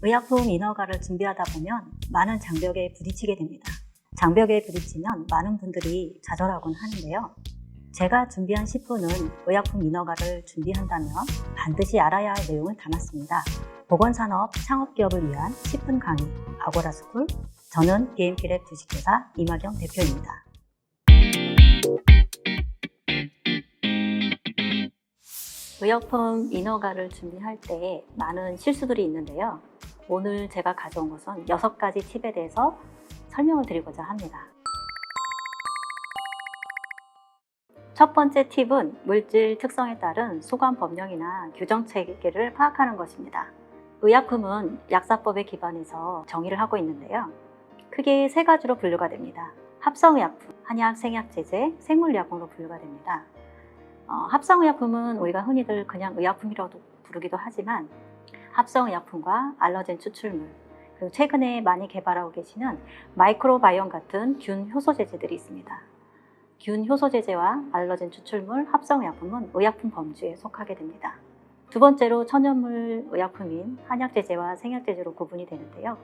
의약품 인허가를 준비하다 보면 많은 장벽에 부딪히게 됩니다. 장벽에 부딪히면 많은 분들이 좌절하곤 하는데요. 제가 준비한 10분은 의약품 인허가를 준비한다면 반드시 알아야 할 내용을 담았습니다. 보건산업 창업기업을 위한 10분 강의 아고라스쿨. 저는 BNP랩 주식회사 이마경 대표입니다. 의약품 인허가를 준비할 때 많은 실수들이 있는데요. 오늘 제가 가져온 것은 6가지 팁에 대해서 설명을 드리고자 합니다. 첫 번째 팁은 물질 특성에 따른 소관 법령이나 규정 체계를 파악하는 것입니다. 의약품은 약사법에 기반해서 정의를 하고 있는데요. 크게 3가지로 분류가 됩니다. 합성의약품, 한약, 생약제제, 생물의약품으로 분류가 됩니다. 합성의약품은 우리가 흔히들 그냥 의약품이라고 부르기도 하지만 합성의약품과 알러젠 추출물, 그리고 최근에 많이 개발하고 계시는 마이크로바이옴 같은 균 효소제제들이 있습니다. 균 효소제제와 알러젠 추출물, 합성의약품은 의약품 범주에 속하게 됩니다. 두 번째로 천연물 의약품인 한약제제와 생약제제로 구분이 되는데요.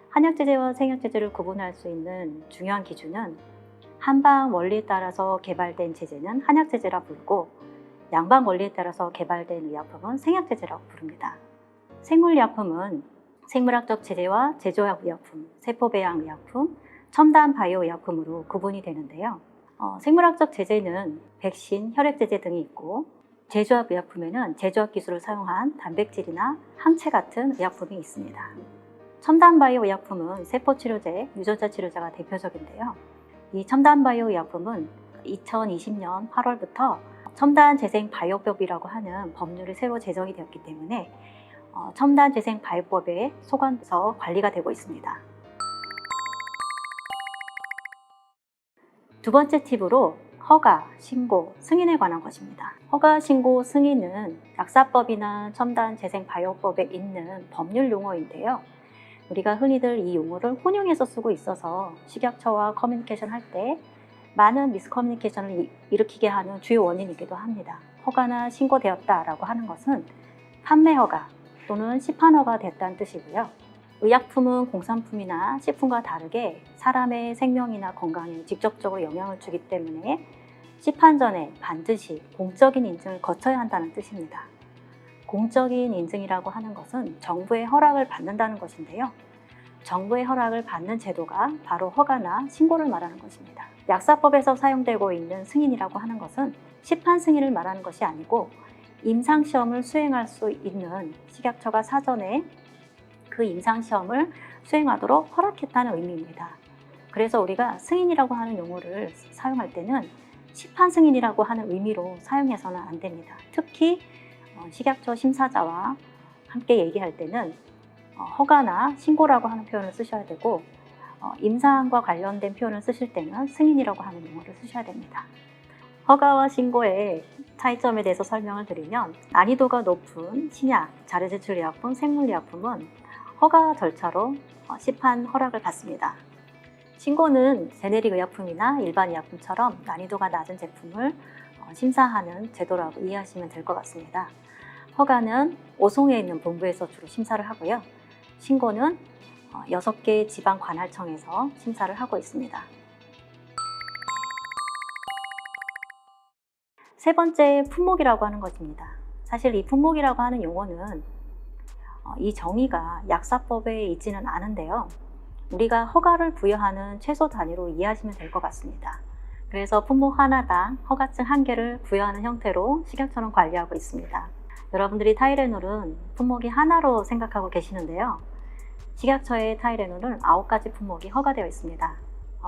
한약제제와 생약제제를 구분할 수 있는 중요한 기준은 한방 원리에 따라서 개발된 제제는 한약제제라 부르고 양방 원리에 따라서 개발된 의약품은 생약제제라고 부릅니다. 생물의약품은 생물학적 제제와 제조약의약품, 세포배양의약품, 첨단 바이오의약품으로 구분이 되는데요. 생물학적 제제는 백신, 혈액제제 등이 있고 제조약의약품에는 제조약 기술을 사용한 단백질이나 항체 같은 의약품이 있습니다. 첨단 바이오의약품은 세포치료제, 유전자 치료제가 대표적인데요. 이 첨단 바이오의약품은 2020년 8월부터 첨단 재생 바이오법이라고 하는 법률이 새로 제정이 되었기 때문에 첨단 재생 바이오법에 소관돼서 관리가 되고 있습니다. 두 번째 팁으로 허가, 신고, 승인에 관한 것입니다. 허가, 신고, 승인은 약사법이나 첨단 재생 바이오법에 있는 법률 용어인데요. 우리가 흔히들 이 용어를 혼용해서 쓰고 있어서 식약처와 커뮤니케이션 할 때 많은 미스커뮤니케이션을 일으키게 하는 주요 원인이기도 합니다. 허가나 신고되었다라고 하는 것은 판매 허가 또는 시판 허가 됐다는 뜻이고요. 의약품은 공산품이나 식품과 다르게 사람의 생명이나 건강에 직접적으로 영향을 주기 때문에 시판 전에 반드시 공적인 인증을 거쳐야 한다는 뜻입니다. 공적인 인증이라고 하는 것은 정부의 허락을 받는다는 것인데요. 정부의 허락을 받는 제도가 바로 허가나 신고를 말하는 것입니다. 약사법에서 사용되고 있는 승인이라고 하는 것은 시판 승인을 말하는 것이 아니고 임상시험을 수행할 수 있는 식약처가 사전에 그 임상시험을 수행하도록 허락했다는 의미입니다. 그래서 우리가 승인이라고 하는 용어를 사용할 때는 시판 승인이라고 하는 의미로 사용해서는 안 됩니다. 특히 식약처 심사자와 함께 얘기할 때는 허가나 신고라고 하는 표현을 쓰셔야 되고 임상과 관련된 표현을 쓰실 때는 승인이라고 하는 용어를 쓰셔야 됩니다. 허가와 신고의 차이점에 대해서 설명을 드리면 난이도가 높은 신약, 자료제출의약품, 생물의약품은 허가 절차로 시판 허락을 받습니다. 신고는 제네릭 의약품이나 일반 의약품처럼 난이도가 낮은 제품을 심사하는 제도라고 이해하시면 될 것 같습니다. 허가는 오송에 있는 본부에서 주로 심사를 하고요. 신고는 6개 지방관할청에서 심사를 하고 있습니다. 세 번째, 품목이라고 하는 것입니다. 사실 이 품목이라고 하는 용어는 이 정의가 약사법에 있지는 않은데요. 우리가 허가를 부여하는 최소 단위로 이해하시면 될 것 같습니다. 그래서 품목 하나당 허가증 1개를 부여하는 형태로 식약처는 관리하고 있습니다. 여러분들이 타이레놀은 품목이 하나로 생각하고 계시는데요. 식약처의 타이레놀은 9가지 품목이 허가되어 있습니다.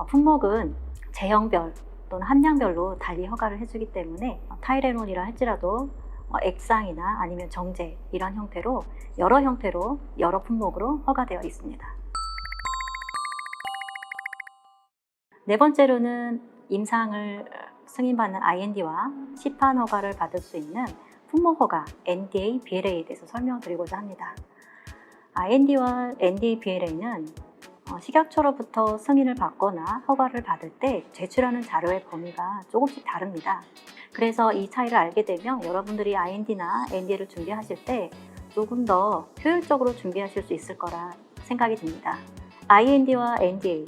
품목은 제형별 또는 함량별로 달리 허가를 해주기 때문에 타이레놀이라 할지라도 액상이나 아니면 정제 이런 형태로 여러 품목으로 허가되어 있습니다. 네 번째로는 임상을 승인받는 IND와 시판 허가를 받을 수 있는 품목 허가, NDA, BLA에 대해서 설명드리고자 합니다. IND와 NDA, BLA는 식약처로부터 승인을 받거나 허가를 받을 때 제출하는 자료의 범위가 조금씩 다릅니다. 그래서 이 차이를 알게 되면 여러분들이 IND나 NDA를 준비하실 때 조금 더 효율적으로 준비하실 수 있을 거라 생각이 듭니다. IND와 NDA,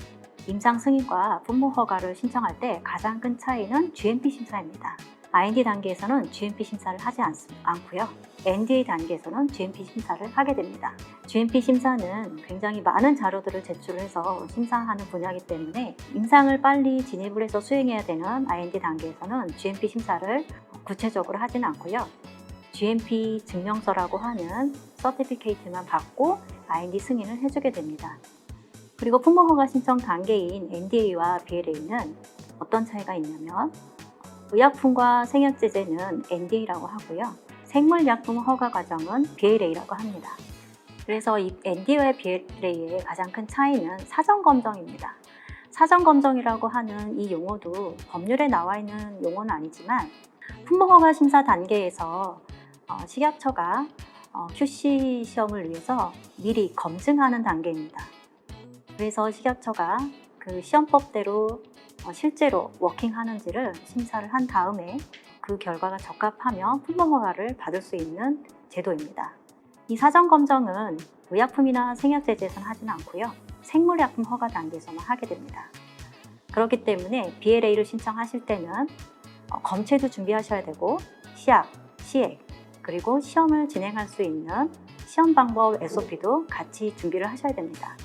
임상 승인과 품목 허가를 신청할 때 가장 큰 차이는 GMP 심사입니다. IND 단계에서는 GMP 심사를 하지 않고요. NDA 단계에서는 GMP 심사를 하게 됩니다. GMP 심사는 굉장히 많은 자료들을 제출해서 심사하는 분야이기 때문에 임상을 빨리 진입을 해서 수행해야 되는 IND 단계에서는 GMP 심사를 구체적으로 하지는 않고요. GMP 증명서라고 하는 서티피케이트만 받고 IND 승인을 해주게 됩니다. 그리고 품목허가 신청 단계인 NDA와 BLA는 어떤 차이가 있냐면 의약품과 생약제제는 NDA라고 하고요. 생물약품 허가 과정은 BLA라고 합니다. 그래서 이 NDA와 BLA의 가장 큰 차이는 사전검정입니다. 사전검정이라고 하는 이 용어도 법률에 나와 있는 용어는 아니지만 품목허가 심사 단계에서 식약처가 QC 시험을 위해서 미리 검증하는 단계입니다. 그래서 식약처가 그 시험법대로 실제로 워킹하는지를 심사를 한 다음에 그 결과가 적합하면 품목허가를 받을 수 있는 제도입니다. 이 사전검정은 의약품이나 생약제제에서는 하지는 않고요. 생물약품 허가 단계에서만 하게 됩니다. 그렇기 때문에 BLA를 신청하실 때는 검체도 준비하셔야 되고 시약, 시액, 그리고 시험을 진행할 수 있는 시험 방법 SOP도 같이 준비를 하셔야 됩니다.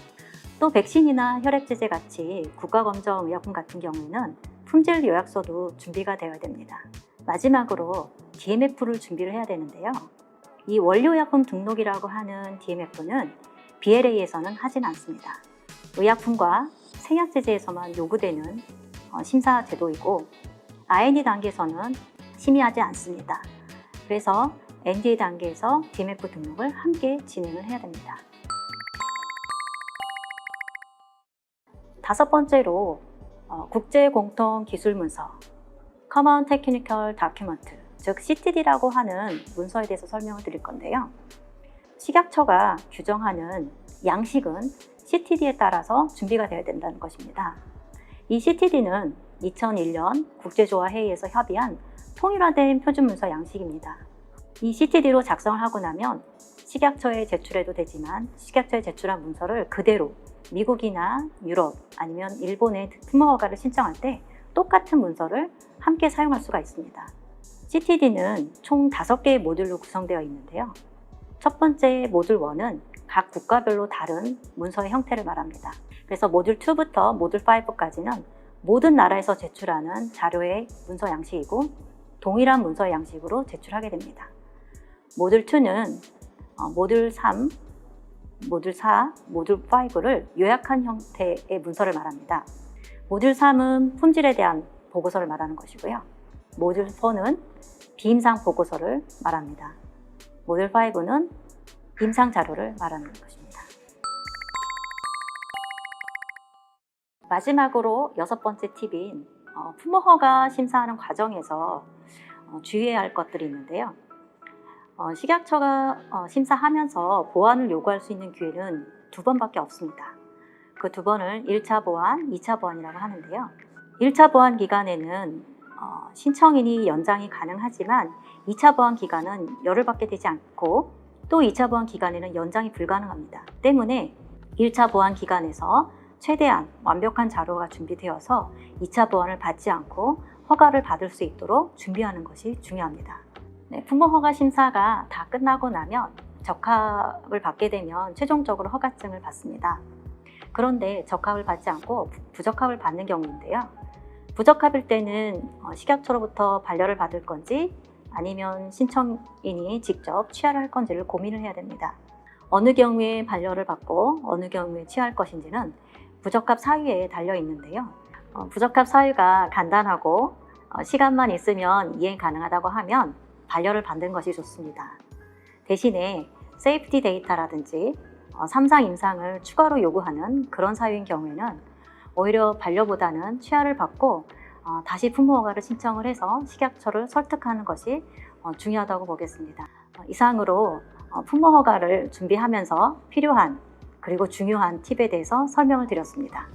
또 백신이나 혈액제제 같이 국가검정 의약품 같은 경우에는 품질 요약서도 준비가 되어야 됩니다. 마지막으로 DMF를 준비를 해야 되는데요. 이 원료의약품 등록이라고 하는 DMF는 BLA에서는 하진 않습니다. 의약품과 생약제제에서만 요구되는 심사 제도이고 IND 단계에서는 심의하지 않습니다. 그래서 NDA 단계에서 DMF 등록을 함께 진행을 해야 됩니다. 다섯 번째로 국제공통기술문서 Common Technical Document, 즉 CTD라고 하는 문서에 대해서 설명을 드릴 건데요. 식약처가 규정하는 양식은 CTD에 따라서 준비가 되어야 된다는 것입니다. 이 CTD는 2001년 국제조화회의에서 협의한 통일화된 표준문서 양식입니다. 이 CTD로 작성을 하고 나면 식약처에 제출해도 되지만 식약처에 제출한 문서를 그대로 미국이나 유럽 아니면 일본의 품목허가를 신청할 때 똑같은 문서를 함께 사용할 수가 있습니다. CTD는 총 5개의 모듈로 구성되어 있는데요. 첫 번째 모듈 1은 각 국가별로 다른 문서의 형태를 말합니다. 그래서 모듈 2부터 모듈 5까지는 모든 나라에서 제출하는 자료의 문서 양식이고 동일한 문서 양식으로 제출하게 됩니다. 모듈 2는 모듈 3, 모듈 4, 모듈 5를 요약한 형태의 문서를 말합니다. 모듈 3은 품질에 대한 보고서를 말하는 것이고요. 모듈 4는 비임상 보고서를 말합니다. 모듈 5는 임상 자료를 말하는 것입니다. 마지막으로 6번째 팁인 품목허가 심사하는 과정에서 주의해야 할 것들이 있는데요. 식약처가 심사하면서 보완을 요구할 수 있는 기회는 2번밖에 없습니다. 그 2번을 1차 보완, 2차 보완이라고 하는데요. 1차 보완 기간에는 신청인이 연장이 가능하지만 2차 보완 기간은 열흘밖에 되지 않고 또 2차 보완 기간에는 연장이 불가능합니다. 때문에 1차 보완 기간에서 최대한 완벽한 자료가 준비되어서 2차 보완을 받지 않고 허가를 받을 수 있도록 준비하는 것이 중요합니다. 네, 품목허가 심사가 다 끝나고 나면 적합을 받게 되면 최종적으로 허가증을 받습니다. 그런데 적합을 받지 않고 부적합을 받는 경우인데요. 부적합일 때는 식약처로부터 반려를 받을 건지 아니면 신청인이 직접 취하를 할 건지를 고민을 해야 됩니다. 어느 경우에 반려를 받고 어느 경우에 취할 것인지는 부적합 사유에 달려 있는데요. 부적합 사유가 간단하고 시간만 있으면 이행 가능하다고 하면 반려를 받는 것이 좋습니다. 대신에 세이프티 데이터라든지 3상 임상을 추가로 요구하는 그런 사유인 경우에는 오히려 반려보다는 취하를 받고 다시 품목허가를 신청을 해서 식약처를 설득하는 것이 중요하다고 보겠습니다. 이상으로 품목허가를 준비하면서 필요한 그리고 중요한 팁에 대해서 설명을 드렸습니다.